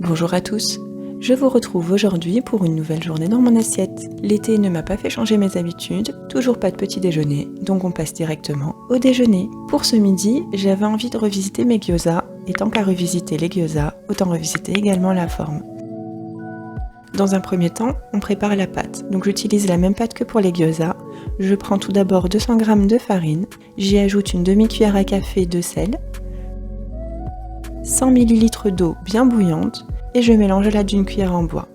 Bonjour à tous, je vous retrouve aujourd'hui pour une nouvelle journée dans mon assiette. L'été ne m'a pas fait changer mes habitudes, toujours pas de petit déjeuner, donc on passe directement au déjeuner. Pour ce midi, j'avais envie de revisiter mes gyoza, et tant qu'à revisiter les gyoza, autant revisiter également la forme. Dans un premier temps, on prépare la pâte, donc j'utilise la même pâte que pour les gyoza. Je prends tout d'abord 200 g de farine, j'y ajoute une demi-cuillère à café de sel, 100 ml d'eau bien bouillante et je mélange là d'une cuillère en bois.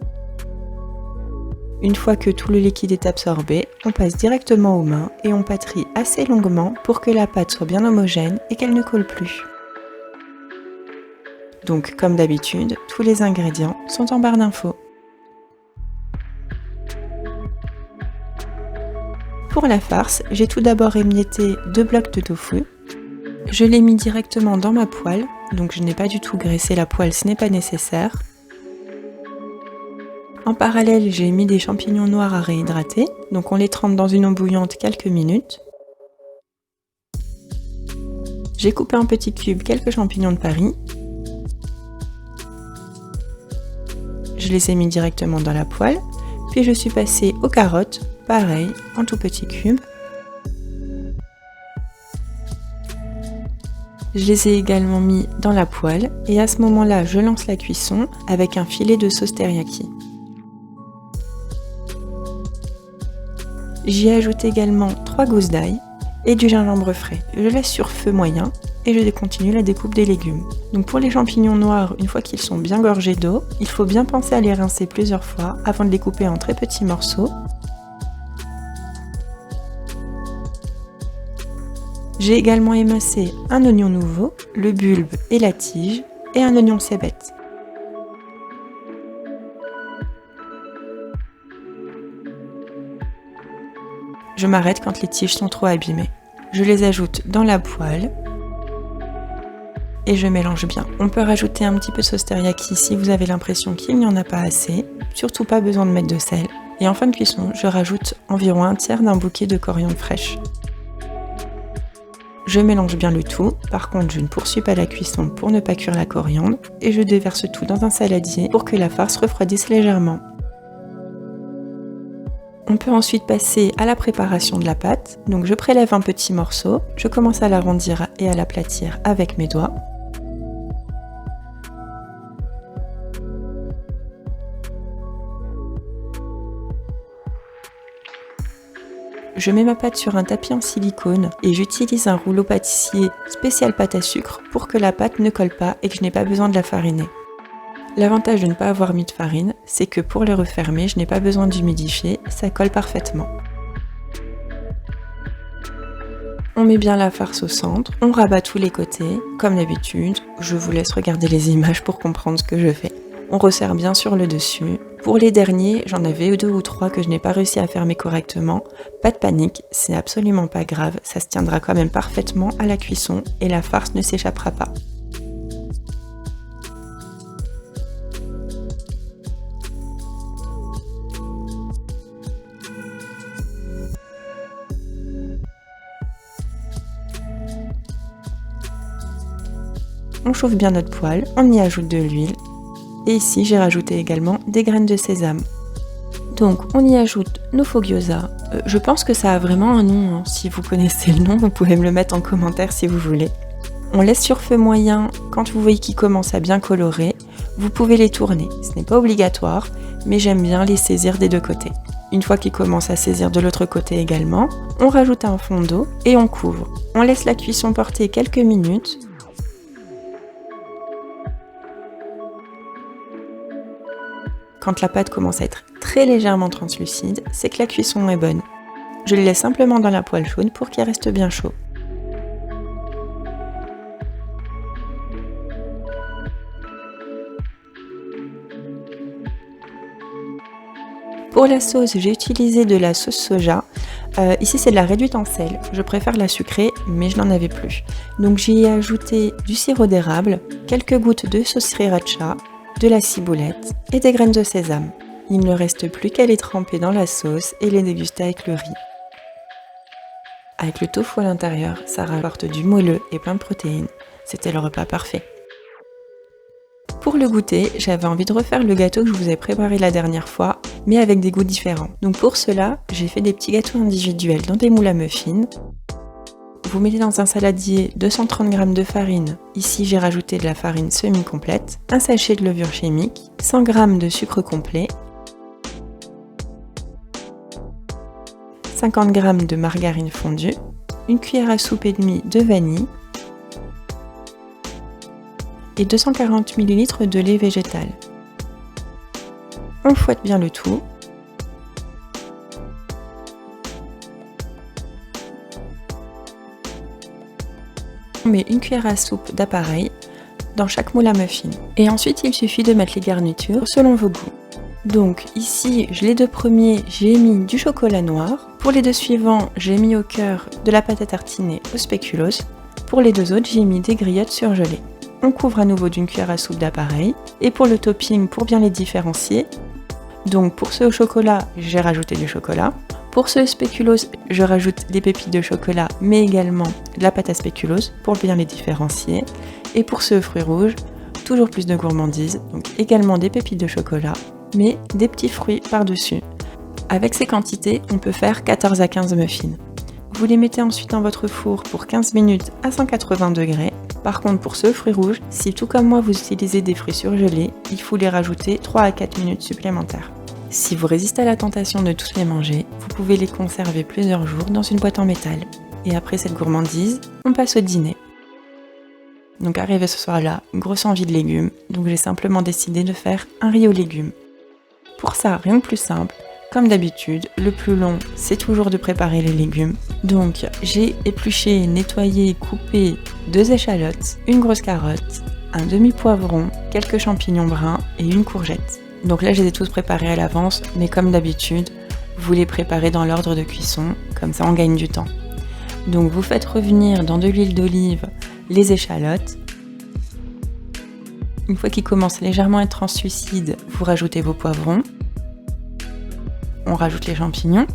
Une fois que tout le liquide est absorbé, on passe directement aux mains et on pâtrit assez longuement pour que la pâte soit bien homogène et qu'elle ne colle plus. Donc comme d'habitude, tous les ingrédients sont en barre d'infos. Pour la farce, j'ai tout d'abord émietté 2 blocs de tofu. Je l'ai mis directement dans ma poêle, donc je n'ai pas du tout graissé la poêle, ce n'est pas nécessaire. En parallèle, j'ai mis des champignons noirs à réhydrater, donc on les trempe dans une eau bouillante quelques minutes. J'ai coupé en petits cubes quelques champignons de Paris. Je les ai mis directement dans la poêle, puis je suis passée aux carottes, pareil, en tout petits cubes. Je les ai également mis dans la poêle et à ce moment-là, je lance la cuisson avec un filet de sauce teriyaki. J'y ajoute également 3 gousses d'ail et du gingembre frais. Je laisse sur feu moyen et je continue la découpe des légumes. Donc pour les champignons noirs, une fois qu'ils sont bien gorgés d'eau, il faut bien penser à les rincer plusieurs fois avant de les couper en très petits morceaux. J'ai également émincé un oignon nouveau, le bulbe et la tige, et un oignon cébette. Je m'arrête quand les tiges sont trop abîmées. Je les ajoute dans la poêle et je mélange bien. On peut rajouter un petit peu de sauce teriyaki si vous avez l'impression qu'il n'y en a pas assez, surtout pas besoin de mettre de sel. Et en fin de cuisson, je rajoute environ un tiers d'un bouquet de coriandre fraîche. Je mélange bien le tout, par contre je ne poursuis pas la cuisson pour ne pas cuire la coriandre et je déverse tout dans un saladier pour que la farce refroidisse légèrement. On peut ensuite passer à la préparation de la pâte, donc je prélève un petit morceau, je commence à l'arrondir et à l'aplatir avec mes doigts. Je mets ma pâte sur un tapis en silicone et j'utilise un rouleau pâtissier spécial pâte à sucre pour que la pâte ne colle pas et que je n'ai pas besoin de la fariner. L'avantage de ne pas avoir mis de farine, c'est que pour les refermer, je n'ai pas besoin d'humidifier, ça colle parfaitement. On met bien la farce au centre, on rabat tous les côtés, comme d'habitude, je vous laisse regarder les images pour comprendre ce que je fais. On resserre bien sur le dessus. Pour les derniers, j'en avais 2 ou 3 que je n'ai pas réussi à fermer correctement. Pas de panique, c'est absolument pas grave, ça se tiendra quand même parfaitement à la cuisson et la farce ne s'échappera pas. On chauffe bien notre poêle, on y ajoute de l'huile. Et ici, j'ai rajouté également des graines de sésame. Donc, on y ajoute nos faux gyoza. Je pense que ça a vraiment un nom, hein. Si vous connaissez le nom, vous pouvez me le mettre en commentaire si vous voulez. On laisse sur feu moyen quand vous voyez qu'ils commencent à bien colorer. Vous pouvez les tourner, ce n'est pas obligatoire, mais j'aime bien les saisir des deux côtés. Une fois qu'ils commencent à saisir de l'autre côté également, on rajoute un fond d'eau et on couvre. On laisse la cuisson porter quelques minutes. Quand la pâte commence à être très légèrement translucide, c'est que la cuisson est bonne. Je les laisse simplement dans la poêle chaude pour qu'ils restent bien chauds. Pour la sauce, j'ai utilisé de la sauce soja. Ici, c'est de la réduite en sel. Je préfère la sucrée, mais je n'en avais plus. Donc, j'y ai ajouté du sirop d'érable, quelques gouttes de sauce sriracha, de la ciboulette et des graines de sésame. Il ne reste plus qu'à les tremper dans la sauce et les déguster avec le riz. Avec le tofu à l'intérieur, ça rapporte du moelleux et plein de protéines. C'était le repas parfait. Pour le goûter, j'avais envie de refaire le gâteau que je vous ai préparé la dernière fois, mais avec des goûts différents. Donc pour cela, j'ai fait des petits gâteaux individuels dans des moules à muffins. Vous mettez dans un saladier 230 g de farine, ici j'ai rajouté de la farine semi-complète, un sachet de levure chimique, 100 g de sucre complet, 50 g de margarine fondue, une cuillère à soupe et demie de vanille et 240 ml de lait végétal. On fouette bien le tout. On met une cuillère à soupe d'appareil dans chaque moule à muffins. Et ensuite, il suffit de mettre les garnitures selon vos goûts. Donc ici, les deux premiers, j'ai mis du chocolat noir. Pour les deux suivants, j'ai mis au cœur de la pâte à tartiner au spéculoos. Pour les deux autres, j'ai mis des griottes surgelées. On couvre à nouveau d'une cuillère à soupe d'appareil. Et pour le topping, pour bien les différencier, donc pour ceux au chocolat, j'ai rajouté du chocolat. Pour ceux spéculoos, je rajoute des pépites de chocolat, mais également de la pâte à spéculoos pour bien les différencier. Et pour ceux aux fruits rouges, toujours plus de gourmandise, donc également des pépites de chocolat, mais des petits fruits par-dessus. Avec ces quantités, on peut faire 14 à 15 muffins. Vous les mettez ensuite dans votre four pour 15 minutes à 180 degrés. Par contre, pour ceux aux fruits rouges, si tout comme moi vous utilisez des fruits surgelés, il faut les rajouter 3 à 4 minutes supplémentaires. Si vous résistez à la tentation de tous les manger, vous pouvez les conserver plusieurs jours dans une boîte en métal. Et après cette gourmandise, on passe au dîner. Donc arrivé ce soir-là, grosse envie de légumes, donc j'ai simplement décidé de faire un riz aux légumes. Pour ça, rien de plus simple. Comme d'habitude, le plus long, c'est toujours de préparer les légumes. Donc, j'ai épluché, nettoyé, coupé 2 échalotes, une grosse carotte, un demi-poivron, quelques champignons bruns et une courgette. Donc là, je les ai tous préparés à l'avance, mais comme d'habitude, vous les préparez dans l'ordre de cuisson, comme ça on gagne du temps. Donc vous faites revenir dans de l'huile d'olive les échalotes. Une fois qu'ils commencent légèrement à être translucides, vous rajoutez vos poivrons. On rajoute les champignons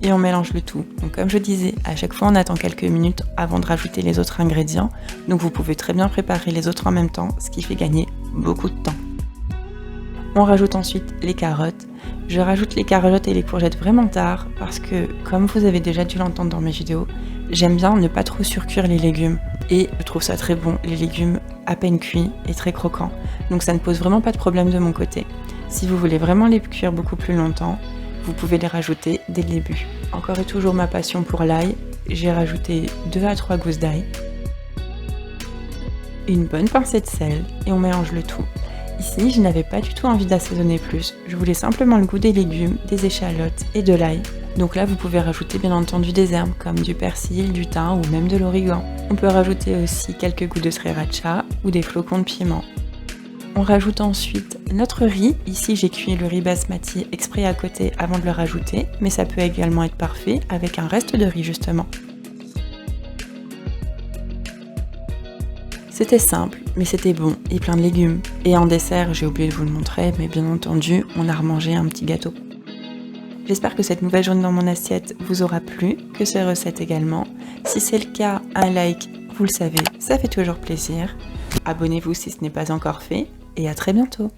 et on mélange le tout. Donc comme je disais, à chaque fois on attend quelques minutes avant de rajouter les autres ingrédients. Donc vous pouvez très bien préparer les autres en même temps, ce qui fait gagner beaucoup de temps. On rajoute ensuite les carottes. Je rajoute les carottes et les courgettes vraiment tard parce que, comme vous avez déjà dû l'entendre dans mes vidéos, j'aime bien ne pas trop surcuire les légumes. Et je trouve ça très bon, les légumes à peine cuits et très croquants. Donc ça ne pose vraiment pas de problème de mon côté. Si vous voulez vraiment les cuire beaucoup plus longtemps, vous pouvez les rajouter dès le début. Encore et toujours ma passion pour l'ail, j'ai rajouté 2 à 3 gousses d'ail, une bonne pincée de sel et on mélange le tout. Ici, je n'avais pas du tout envie d'assaisonner plus, je voulais simplement le goût des légumes, des échalotes et de l'ail. Donc là, vous pouvez rajouter bien entendu des herbes comme du persil, du thym ou même de l'origan. On peut rajouter aussi quelques gouttes de sriracha ou des flocons de piment. On rajoute ensuite notre riz. Ici, j'ai cuit le riz basmati exprès à côté avant de le rajouter, mais ça peut également être parfait avec un reste de riz justement. C'était simple, mais c'était bon et plein de légumes. Et en dessert, j'ai oublié de vous le montrer, mais bien entendu, on a remangé un petit gâteau. J'espère que cette nouvelle journée dans mon assiette vous aura plu, que ces recettes également. Si c'est le cas, un like, vous le savez, ça fait toujours plaisir. Abonnez-vous si ce n'est pas encore fait, et à très bientôt.